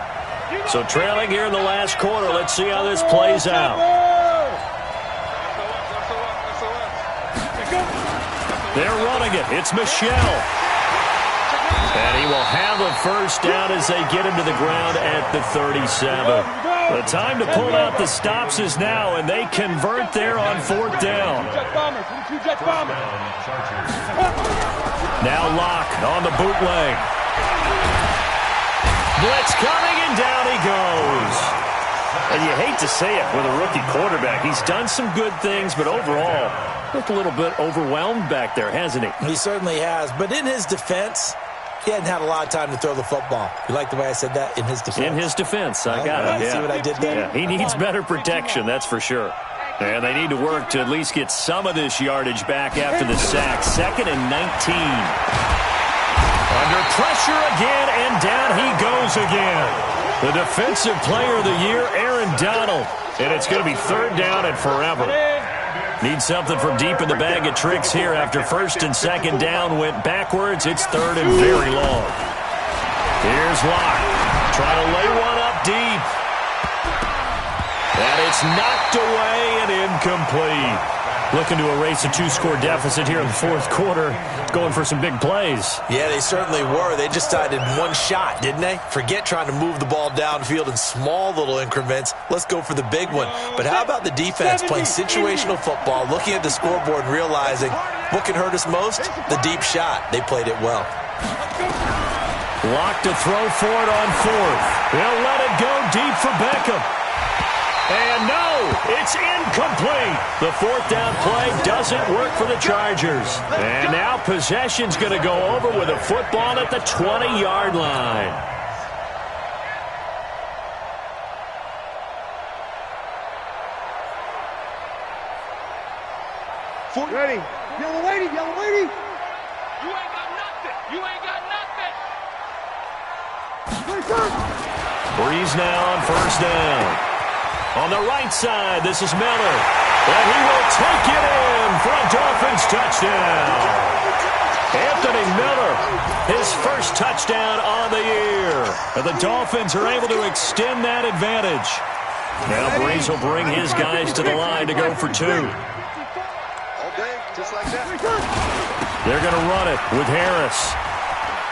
So trailing here in the last quarter. Let's see how this plays out. They're running it. It's Michelle. And he will have a 1st down as they get him to the ground at the 37. The time to pull out the stops is now, and they convert there on 4th down. Now Locke on the bootleg. Blitz coming, and down he goes. And you hate to say it with a rookie quarterback. He's done some good things, but overall, looked a little bit overwhelmed back there, hasn't he? He certainly has, but in his defense, he hadn't had a lot of time to throw the football. You like the way I said that? In his defense? In his defense, I got it. You yeah. see what I did there? Yeah. He needs better protection, that's for sure. And they need to work to at least get some of this yardage back after the sack. 2nd and 19. Under pressure again, and down he goes again. The defensive player of the year, Aaron Donald. And it's going to be 3rd down and forever. Need something from deep in the bag of tricks here after first and second down went backwards. It's third and very long. Here's Locke. Trying to lay one up deep. And it's knocked away and incomplete. Looking to erase a 2-score deficit here in the fourth quarter. Going for some big plays. Yeah, they certainly were. They just decided one shot, didn't they? Forget trying to move the ball downfield in small little increments. Let's go for the big one. But how about the defense playing situational football, looking at the scoreboard and realizing what can hurt us most? The deep shot. They played it well. Locke to throw for it on fourth. They'll let it go deep for Beckham. And no, it's incomplete. The fourth down play doesn't work for the Chargers. And now possession's going to go over with a football at the 20-yard line. Ready. Yellow lady, yellow lady. You ain't got nothing. You ain't got nothing. Breeze now on first down. On the right side, this is Miller. And he will take it in for a Dolphins touchdown. Anthony Miller, his first touchdown on the year. And the Dolphins are able to extend that advantage. Now Breeze will bring his guys to the line to go for two. All day, just like that. They're going to run it with Harris.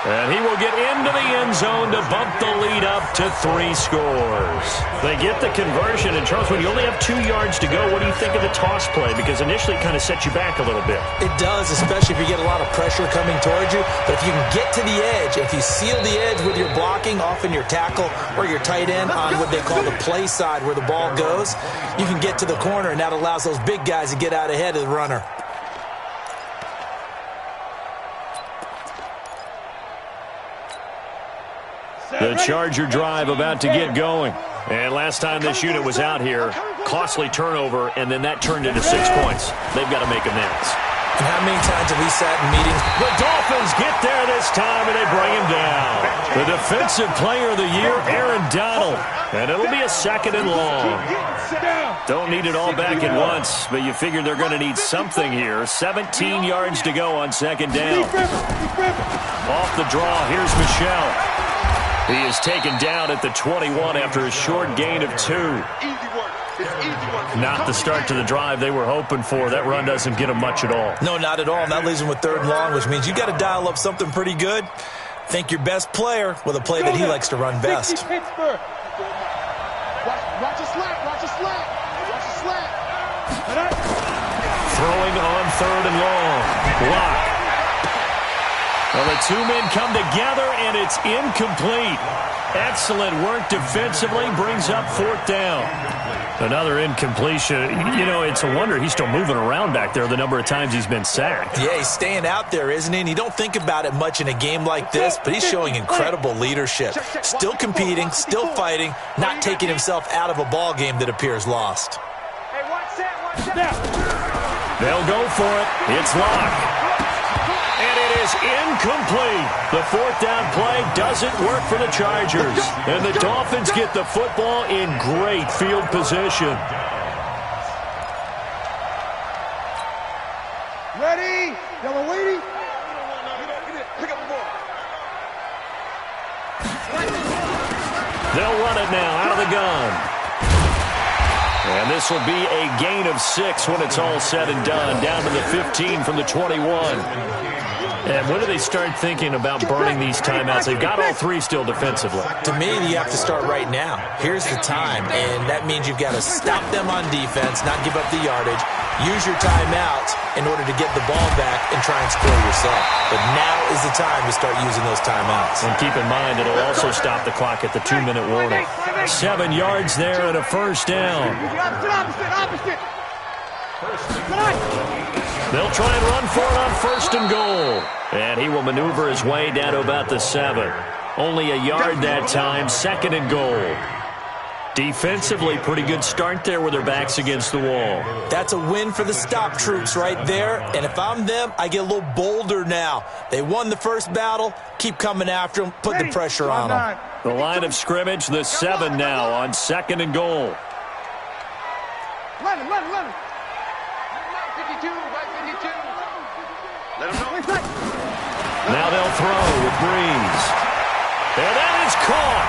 And he will get into the end zone to bump the lead up to 3 scores. They get the conversion. And, Charles, when you only have 2 yards to go, what do you think of the toss play? Because initially it kind of sets you back a little bit. It does, especially if you get a lot of pressure coming towards you. But if you can get to the edge, if you seal the edge with your blocking, often your tackle or your tight end on what they call the play side where the ball goes, you can get to the corner, and that allows those big guys to get out ahead of the runner. The Charger drive about to get going. And last time this unit was out here, costly turnover, and then that turned into 6 points. They've got to make amends. And how many times have we sat in meetings? The Dolphins get there this time, and they bring him down. The Defensive Player of the Year, Aaron Donald. And it'll be a second and long. Don't need it all back at once, but you figure they're going to need something here. 17 yards to go on second down. Off the draw, here's Michelle. He is taken down at the 21 after a short gain of 2. Not the start to the drive they were hoping for. That run doesn't get them much at all. No, not at all. And that leaves them with third and long, which means you got to dial up something pretty good. Think your best player with a play that he likes to run best. Watch a slant, watch a slant, watch a slant. Throwing on third and long. Block. Well, the 2 men come together, and it's incomplete. Excellent work defensively, brings up fourth down. Another incompletion. You know, it's a wonder he's still moving around back there the number of times he's been sacked. Yeah, he's staying out there, isn't he? And you don't think about it much in a game like this, but he's showing incredible leadership. Still competing, still fighting, not taking himself out of a ball game that appears lost. Hey, watch that. They'll go for it. It's Locke. And it is incomplete. The fourth down play doesn't work for the Chargers. And the Dolphins get the football in great field position. Ready? Yellow lady. Pick up the ball. They'll run it now out of the gun. And this will be a gain of 6 when it's all said and done. Down to the 15 from the 21. And when do they start thinking about burning these timeouts? They've got all 3 still defensively. To me, you have to start right now. Here's the time, and that means you've got to stop them on defense, not give up the yardage, use your timeouts in order to get the ball back and try and score yourself. But now is the time to start using those timeouts. And keep in mind, it'll also stop the clock at the 2-minute warning. 7 yards there and a first down. Opposite. They'll try and run for it on first and goal. And he will maneuver his way down to about the 7. Only a yard that time, second and goal. Defensively, pretty good start there with their backs against the wall. That's a win for the stop troops right there. And if I'm them, I get a little bolder now. They won the first battle. Keep coming after them. Put the pressure on them. The line of scrimmage, the 7 now on second and goal. Let him. Now they'll throw with Breeze. And that is caught.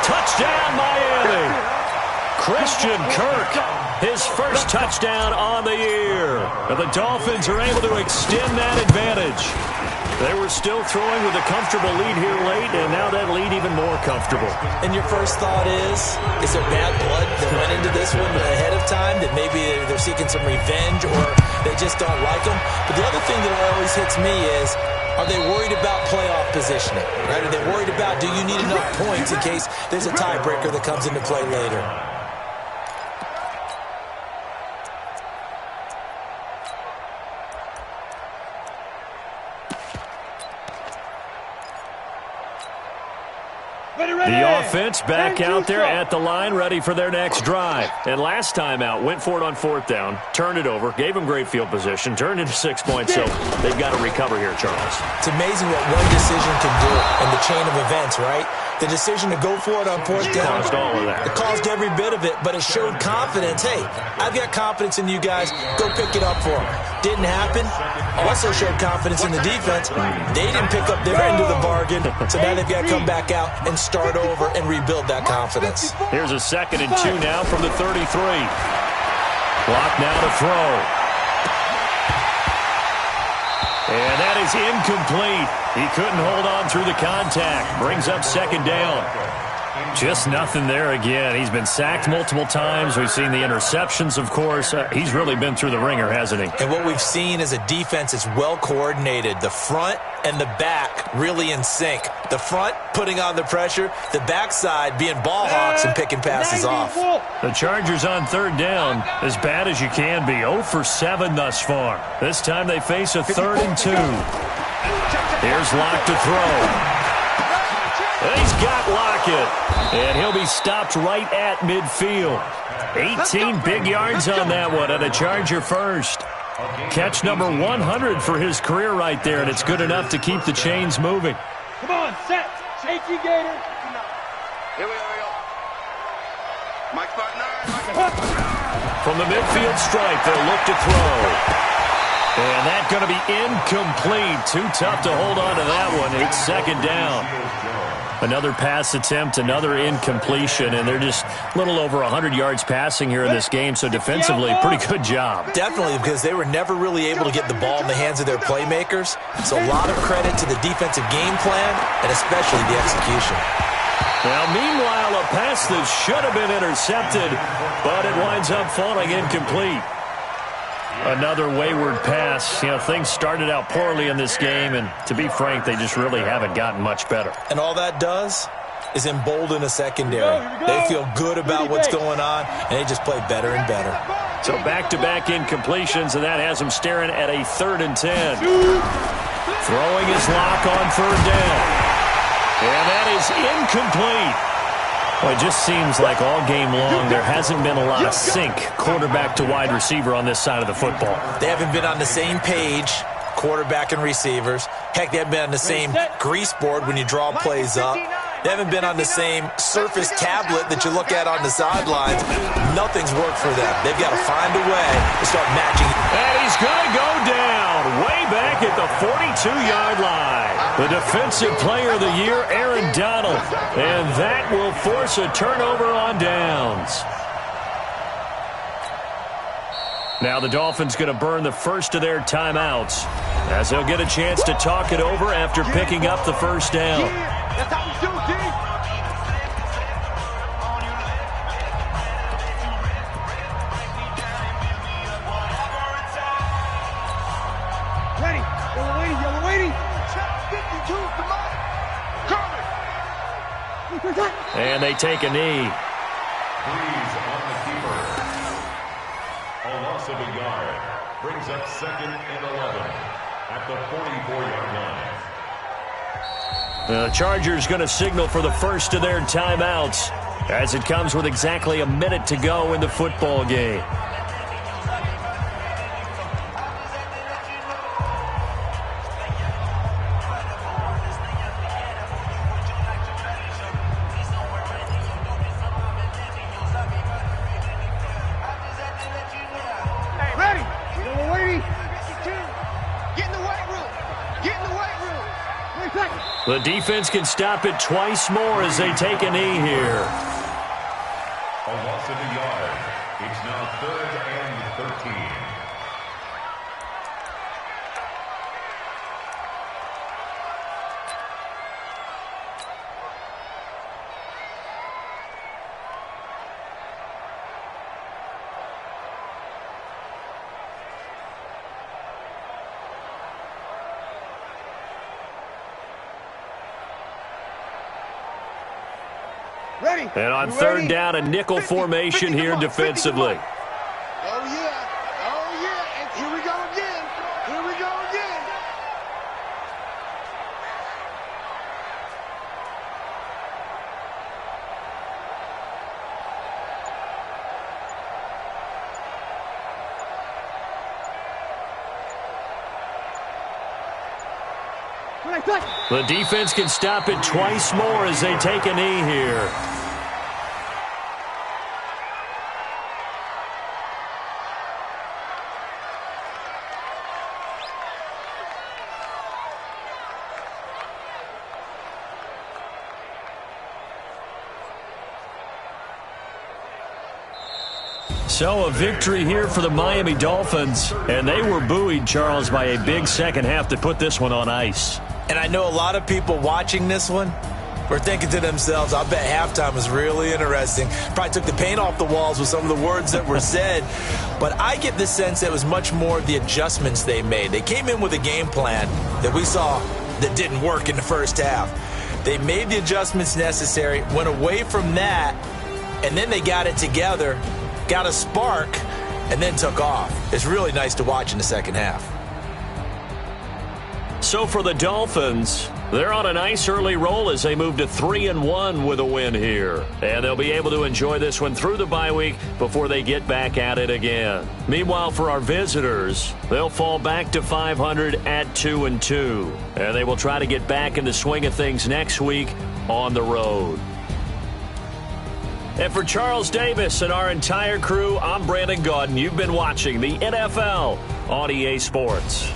Touchdown, Miami. Christian Kirk, his first touchdown on the year. And the Dolphins are able to extend that advantage. They were still throwing with a comfortable lead here late, and now that lead even more comfortable. And your first thought is there bad blood that went into this one ahead of time, that maybe they're seeking some revenge or they just don't like them? But the other thing that always hits me is, are they worried about playoff positioning? Right? Are they worried about, do you need enough points in case there's a tiebreaker that comes into play later? The offense back out there at the line, ready for their next drive. And last time out, went for it on fourth down, turned it over, gave them great field position, turned into 6 points, so they've got to recover here, Charles. It's amazing what one decision can do in the chain of events, right? The decision to go for it on fourth down. Caused all of that. It caused every bit of it, but it showed confidence. Hey, I've got confidence in you guys. Go pick it up for them. Didn't happen. Also showed confidence in the defense. They didn't pick up their end of the bargain, so now they've got to come back out and start over and rebuild that confidence. Here's a 2nd and 2 now from the 33. Clock now to throw. And that is incomplete. He couldn't hold on through the contact. Brings up 2nd down. Just nothing there again. He's been sacked multiple times. We've seen the interceptions, of course. He's really been through the ringer, hasn't he? And what we've seen is a defense that's well coordinated. The front and the back really in sync. The front putting on the pressure. The backside being ball hawks and picking passes off. The Chargers on 3rd down, as bad as you can be. 0 for 7 thus far. This time they face a 3rd and 2. Here's Locke to throw. He's got Lockett, and he'll be stopped right at midfield. 18 big yards on that one, and a Charger first. Catch number 100 for his career right there, and it's good enough to keep the chains moving. Come on, set. HE Gator. Here we go. Mike's partner. From the midfield stripe, they'll look to throw. And that's going to be incomplete. Too tough to hold on to that one. It's 2nd down. Another pass attempt, another incompletion, and they're just a little over 100 yards passing here in this game, so defensively, pretty good job. Definitely, because they were never really able to get the ball in the hands of their playmakers. So a lot of credit to the defensive game plan, and especially the execution. Now, meanwhile, a pass that should have been intercepted, but it winds up falling incomplete. Another wayward pass. You know, things started out poorly in this game, and to be frank, they just really haven't gotten much better. And all that does is embolden a secondary. They feel good about what's going on, and they just play better and better. So back-to-back incompletions, and that has them staring at a 3rd and 10. Throwing his Lock on 3rd down. And that is incomplete. Well, it just seems like all game long there hasn't been a lot of sync quarterback to wide receiver on this side of the football. They haven't been on the same page, quarterback and receivers. Heck, they haven't been on the same grease board when you draw plays up. They haven't been on the same Surface tablet that you look at on the sidelines. Nothing's worked for them. They've got to find a way to start matching. And he's going to go down way back at the 42-yard line. The Defensive Player of the Year, Aaron Donald. And that will force a turnover on downs. Now the Dolphins going to burn the first of their timeouts as they'll get a chance to talk it over after picking up the first down. That's how we do it, D. Ready. Yellow waiting. Check 52, come on. Coming. And they take a knee. Freeze on the keeper. A loss of a yard brings up 2nd and 11 at the 44-yard line. The Chargers going to signal for the first of their timeouts as it comes with exactly a minute to go in the football game. Ready. We're waiting. 52. Get in the weight room. The defense can stop it twice more as they take a knee here. A loss of a yard. It's now 3rd and 13. Ready. And on 3rd down, a nickel formation here defensively. Oh, yeah. Oh, yeah. And here we go again. Here we go again. The defense can stop it twice more as they take a knee here. So a victory here for the Miami Dolphins, and they were buoyed, Charles, by a big second half to put this one on ice. And I know a lot of people watching this one were thinking to themselves, I bet halftime was really interesting. Probably took the paint off the walls with some of the words that were said. But I get the sense that it was much more of the adjustments they made. They came in with a game plan that we saw that didn't work in the first half. They made the adjustments necessary, went away from that, and then they got it together, got a spark, and then took off. It's really nice to watch in the second half. So for the Dolphins, they're on a nice early roll as they move to 3-1 with a win here. And they'll be able to enjoy this one through the bye week before they get back at it again. Meanwhile, for our visitors, they'll fall back to 500 at 2-2. And they will try to get back in the swing of things next week on the road. And for Charles Davis and our entire crew, I'm Brandon Gaudin. You've been watching the NFL on EA Sports.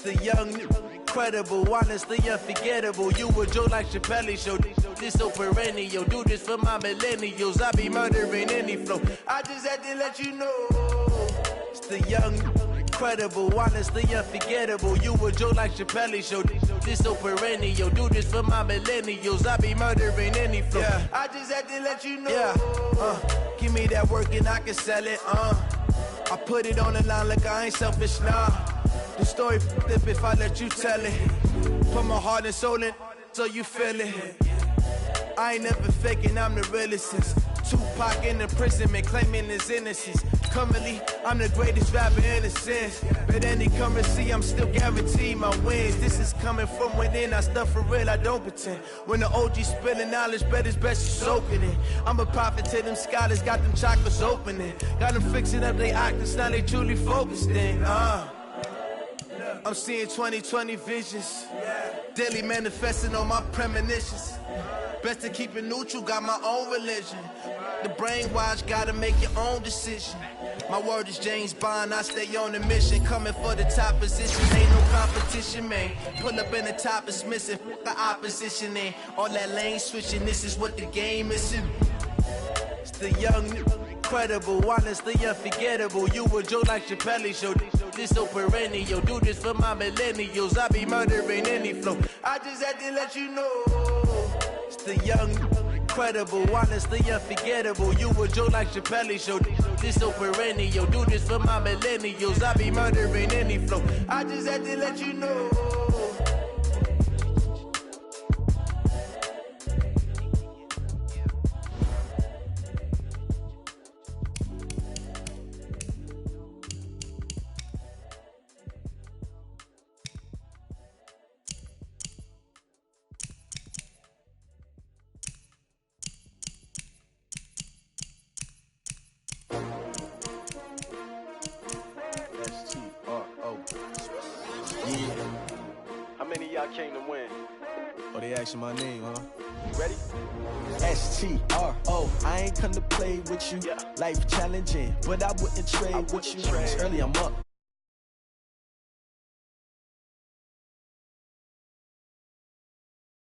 The young, incredible, honestly unforgettable. You a Joe like Chappelle show. This so perennial. Do this for my millennials. I be murdering any flow. I just had to let you know. It's the young, incredible, honestly unforgettable. You a Joe like Chappelle show. This so perennial. Do this for my millennials. I be murdering any flow. Yeah. I just had to let you know. Yeah. Give me that work and I can sell it. I put it on the line like I ain't selfish, nah. The story flip if I let you tell it. Put my heart and soul in so you feel it. I ain't never faking, I'm the realest since Tupac in the prison, claiming his innocence. Currently, I'm the greatest rapper in a sense. But any currency, I'm still guaranteed my wins. This is coming from within, I stuff for real, I don't pretend. When the OG spilling knowledge, bet it's best you soaking it. I'm a prophet to them scholars, got them chakras opening. Got them fixing up they octaves, now they truly focused in. I'm seeing 20/20 visions. Daily manifesting on my premonitions. Best to keep it neutral, got my own religion. The brainwash, gotta make your own decision. My word is James Bond, I stay on the mission. Coming for the top position, ain't no competition, man. Pull up in the top is missing, the opposition in. All that lane switching, this is what the game is. It's the young, incredible, honestly unforgettable. You a joke like Chappelle show. This so perennial, do this for my millennials. I be murdering any flow. I just had to let you know. It's the young, incredible, honestly unforgettable. You a joke like Chappelle show. This so perennial, do this for my millennials. I be murdering any flow. I just had to let you know. How many of y'all came to win? Oh, they asking my name, huh? Ready? STRO, I ain't come to play with you. Yeah. Life challenging, but I wouldn't trade with you. Early I'm up.